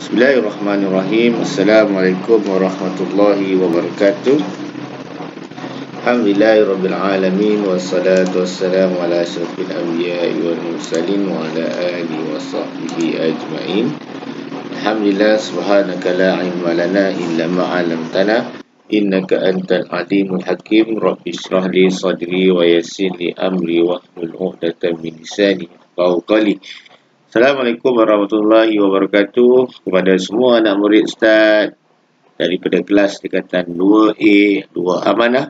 Bismillahirrahmanirrahim. Assalamualaikum warahmatullahi wabarakatuh. Alhamdulillahirabbil alamin wassalatu wassalamu ala asyrafil anbiya'i wal mursalin wa ala alihi washabbihi ajmain. Alhamdulillah, subhanaka la ilma lana illa ma 'allamtana innaka antal alimul hakim. Rabbi shrah li sadri wa yassir li amri wahlul 'uqdatam min lisani yafqahu qawli. Assalamualaikum warahmatullahi wabarakatuh kepada semua anak murid Ustaz daripada kelas tingkatan 2A, 2 Amanah,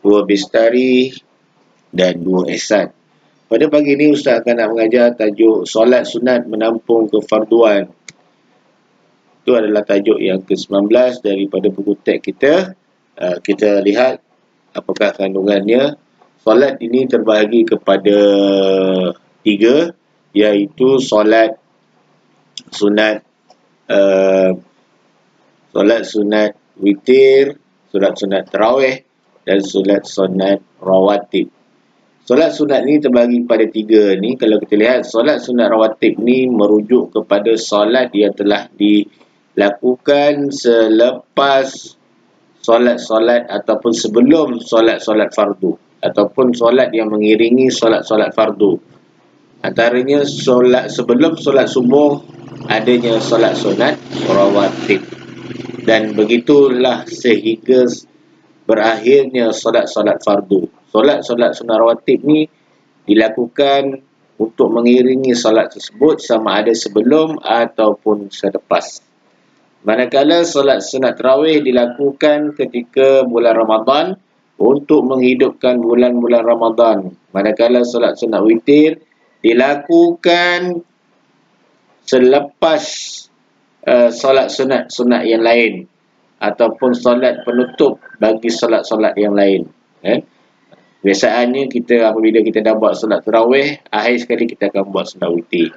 2 Bestari dan 2 Ihsan. Pada pagi ini Ustaz akan nak mengajar tajuk solat sunat menampung kefarduan. Itu adalah tajuk yang ke-19 daripada buku teks kita. Kita lihat apakah kandungannya. Solat ini terbahagi kepada 3, iaitu solat sunat witir, solat sunat tarawih dan solat sunat rawatib. Solat sunat ni terbagi pada 3 ni. Kalau kita lihat, solat sunat rawatib ni merujuk kepada solat yang telah dilakukan selepas solat-solat ataupun sebelum solat-solat fardu, ataupun solat yang mengiringi solat-solat fardu. Antaranya solat sebelum solat subuh adanya solat sunat rawatib, dan begitulah sehingga berakhirnya solat-solat fardu. Solat-solat sunat rawatib ni dilakukan untuk mengiringi solat tersebut sama ada sebelum ataupun selepas. Manakala solat sunat tarawih dilakukan ketika bulan Ramadan untuk menghidupkan bulan-bulan Ramadan. Manakala solat sunat witir dilakukan selepas solat sunat yang lain ataupun solat penutup bagi solat-solat yang lain. Biasaannya kita apabila kita dah buat solat tarawih, akhir sekali kita akan buat solat witir.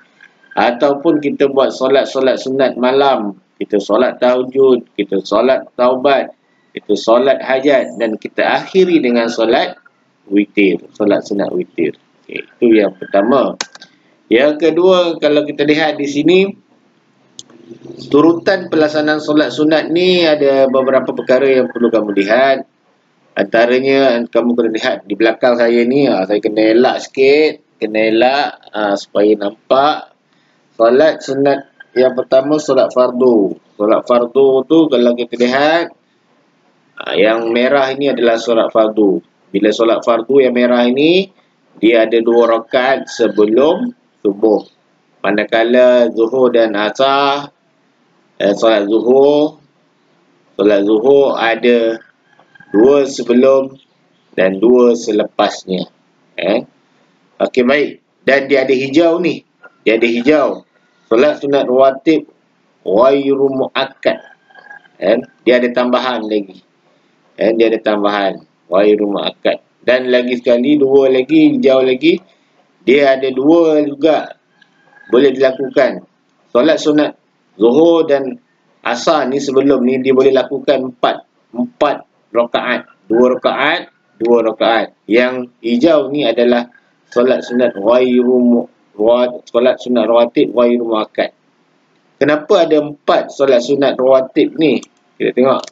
Ataupun kita buat solat-solat sunat malam, kita solat tahajud, kita solat taubat, kita solat hajat, dan kita akhiri dengan solat witir, solat sunat witir. Itu yang pertama. Yang kedua, kalau kita lihat di sini, turutan pelaksanaan solat sunat ni ada beberapa perkara yang perlu kamu lihat. Antaranya, kamu kena lihat di belakang saya ni, saya kena elak sikit, supaya nampak. Solat sunat yang pertama, solat fardu. Solat fardu tu kalau kita lihat, yang merah ini adalah solat fardu. Bila solat fardu yang merah ini, dia ada 2 rakaat sebelum subuh. Manakala zuhur dan asar, solat zuhur ada 2 sebelum dan 2 selepasnya. Okey, baik. Dan dia ada hijau ni. Dia ada hijau. Solat sunat rawatib ghairu muakkad. Dia ada tambahan lagi. Dia ada tambahan ghairu muakkad. Dan lagi sekali, 2 lagi, hijau lagi, dia ada 2 juga boleh dilakukan. Solat sunat zuhur dan asar ni sebelum ni dia boleh lakukan 4 rakaat, 2 rakaat, 2 rakaat. Yang hijau ni adalah solat sunat rawatib ghairu muakkad. Kenapa ada 4 solat sunat rawatib ni? Kita tengok.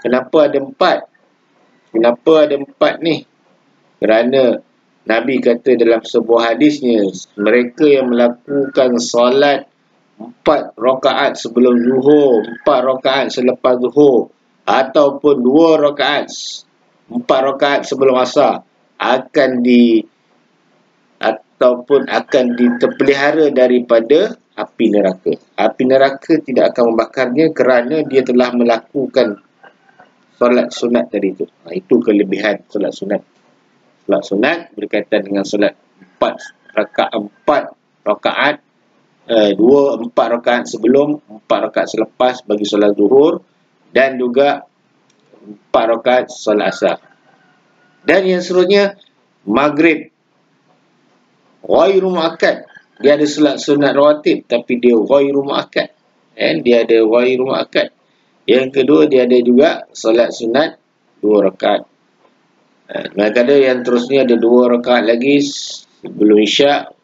Kenapa ada 4? Kenapa ada 4 ni? Kerana Nabi kata dalam sebuah hadisnya, mereka yang melakukan solat 4 rakaat sebelum zuhur, 4 rakaat selepas zuhur, ataupun 2 rakaat, 4 rakaat sebelum asar, akan diterpelihara daripada api neraka. Api neraka tidak akan membakarnya kerana dia telah melakukan solat sunat tadi tu. Itu kelebihan solat sunat. Solat sunat berkaitan dengan solat 4 rakaat, 4 rakaat sebelum, 4 rakaat selepas bagi solat zuhur, dan juga 4 rakaat solat asar. Dan yang seterusnya, maghrib ghairu muakkad. Dia ada solat sunat rawatib tapi dia ghairu muakkad. Dia ada ghairu muakkad. Yang kedua, dia ada juga solat sunat 2 rakaat. Kadang-kadang yang terusnya ada 2 rakaat lagi sebelum isyak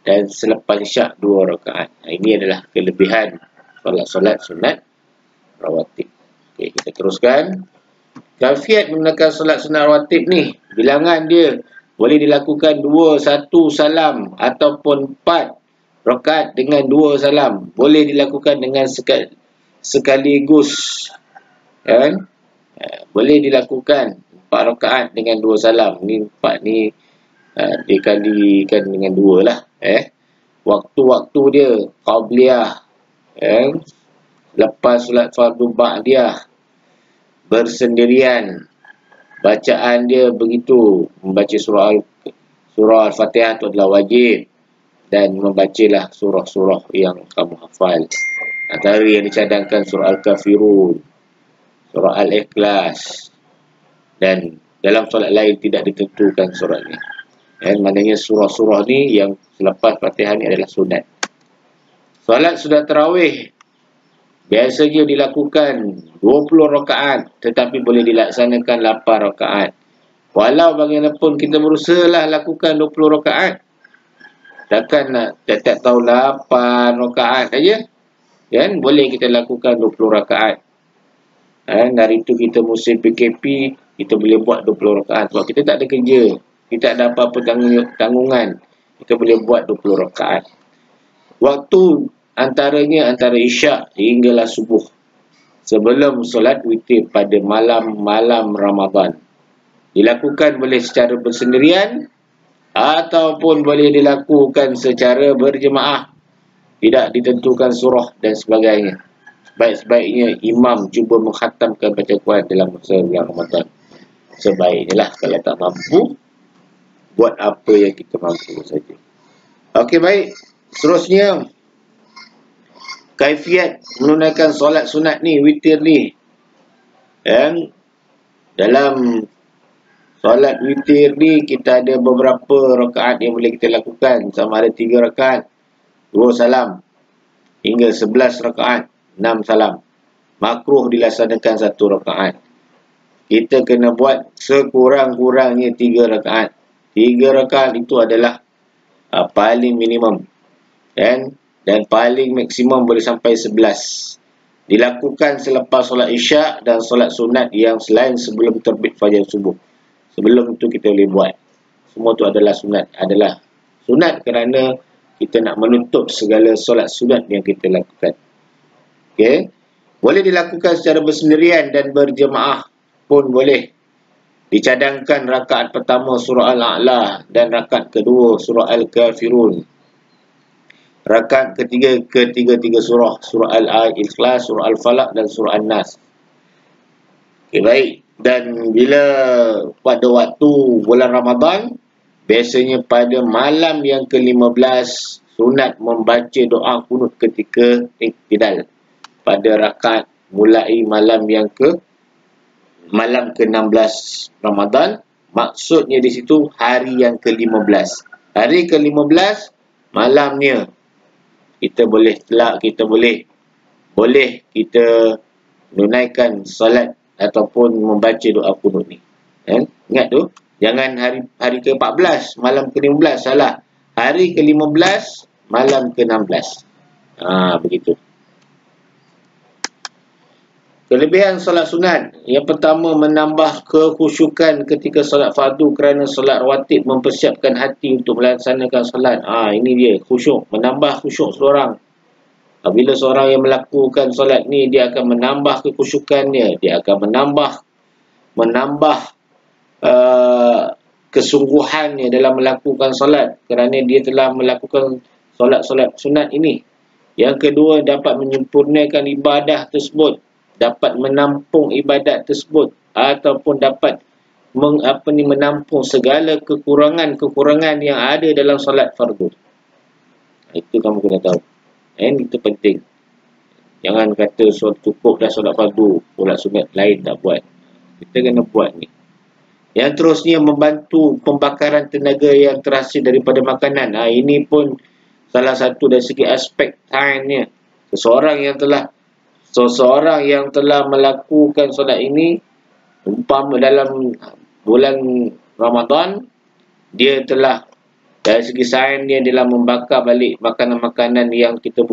dan selepas isyak 2 rakaat. Ini adalah kelebihan solat sunat rawatib. Okey, kita teruskan. Kaifiat menunaikan solat sunat rawatib ni, bilangan dia boleh dilakukan 2, 1 salam ataupun 4 rakaat dengan 2 salam. Boleh dilakukan dengan sekaligus. Kan? Boleh dilakukan 4 rakaat dengan 2 salam. Ni 4 ni dikalikan dengan 2 lah. Waktu-waktu dia qabliyah. Lepas solat fardu ba'diyah. Bersendirian. Bacaan dia begitu. Membaca surah Al-Fatihah itu adalah wajib. Dan membacalah surah-surah yang kamu hafal. Antara yang dicadangkan surah Al-Kafirun, surah Al-Ikhlas. Dan dalam solat lain tidak ditentukan suratnya. Maknanya surah-surah ni yang selepas Fatihah ni adalah sunat. Solat sunat tarawih biasanya dilakukan 20 rakaat tetapi boleh dilaksanakan 8 rakaat. Walau bagaimanapun kita berusahalah lakukan 20 rakaat. Takkan nak tiap-tiap tahun 8 rakaat saja. Kan? Boleh kita lakukan 20 rakaat. Hari itu kita musim PKP, kita boleh buat 20 rakaat. Sebab kita tak ada kerja. Kita tak ada apa-apa tanggungan. Kita boleh buat 20 rakaat. Waktu antaranya antara isyak hinggalah subuh. Sebelum solat witir pada malam-malam Ramadan. Dilakukan boleh secara bersendirian ataupun boleh dilakukan secara berjemaah. Tidak ditentukan surah dan sebagainya. Baik-baiknya imam cuba mengkhatamkan baca Quran dalam masa bulan Ramadan. Sebaiknya lah, kalau tak mampu, buat apa yang kita mampu saja. Okey, baik. Seterusnya, kaifiat menunaikan solat sunat ni, witir ni. Dalam solat witir ni, kita ada beberapa rakaat yang boleh kita lakukan. Sama ada 3 rakaat, 2 salam, hingga 11 rakaat, 6 salam. Makruh dilaksanakan 1 rakaat. Kita kena buat sekurang-kurangnya 3 rakaat. 3 rakaat itu adalah paling minimum. Dan paling maksimum boleh sampai 11. Dilakukan selepas solat isyak dan solat sunat yang selain sebelum terbit fajar subuh. Sebelum itu kita boleh buat. Semua itu adalah sunat. Adalah sunat kerana kita nak menutup segala solat sunat yang kita lakukan. Okey. Boleh dilakukan secara bersendirian dan berjemaah pun boleh. Dicadangkan rakaat pertama surah Al-A'la dan rakaat kedua surah Al-Kafirun. Rakaat ketiga surah Al-Ikhlas, surah Al-Falaq dan surah An-Nas. Okey, baik. Dan bila pada waktu bulan Ramadan, biasanya pada malam yang ke-15 sunat membaca doa kunut ketika iktidal. Pada rakaat mulai malam ke-16 Ramadan, maksudnya di situ hari yang ke-15. Hari ke-15 malamnya kita boleh menunaikan solat ataupun membaca doa kunut ni. Ingat tu, jangan hari ke-14 malam ke-15, salah. Hari ke-15 malam ke-16. Begitu. Kelebihan solat sunat. Yang pertama, menambah kekhusyukan ketika solat fardu kerana solat rawatib mempersiapkan hati untuk melaksanakan solat. Ini dia, khusyuk. Menambah khusyuk seorang. Bila seorang yang melakukan solat ni, dia akan menambah kekhusyukannya. Dia akan menambah kesungguhannya dalam melakukan solat. Kerana dia telah melakukan solat-solat sunat ini. Yang kedua, dapat menyempurnakan ibadah tersebut. Dapat menampung ibadat tersebut ataupun dapat menampung segala kekurangan-kekurangan yang ada dalam solat fardu. Itu kamu kena tahu. Itu penting. Jangan kata cukup dah solat fardu, solat sunat lain tak buat. Kita kena buat ni. Yang terusnya, membantu pembakaran tenaga yang terhasil daripada makanan. Ini pun salah satu dari segi aspek time-nya. Seseorang yang telah melakukan solat ini, umpama dalam bulan Ramadan, dia telah dari segi sains dia telah membakar balik makanan-makanan yang kita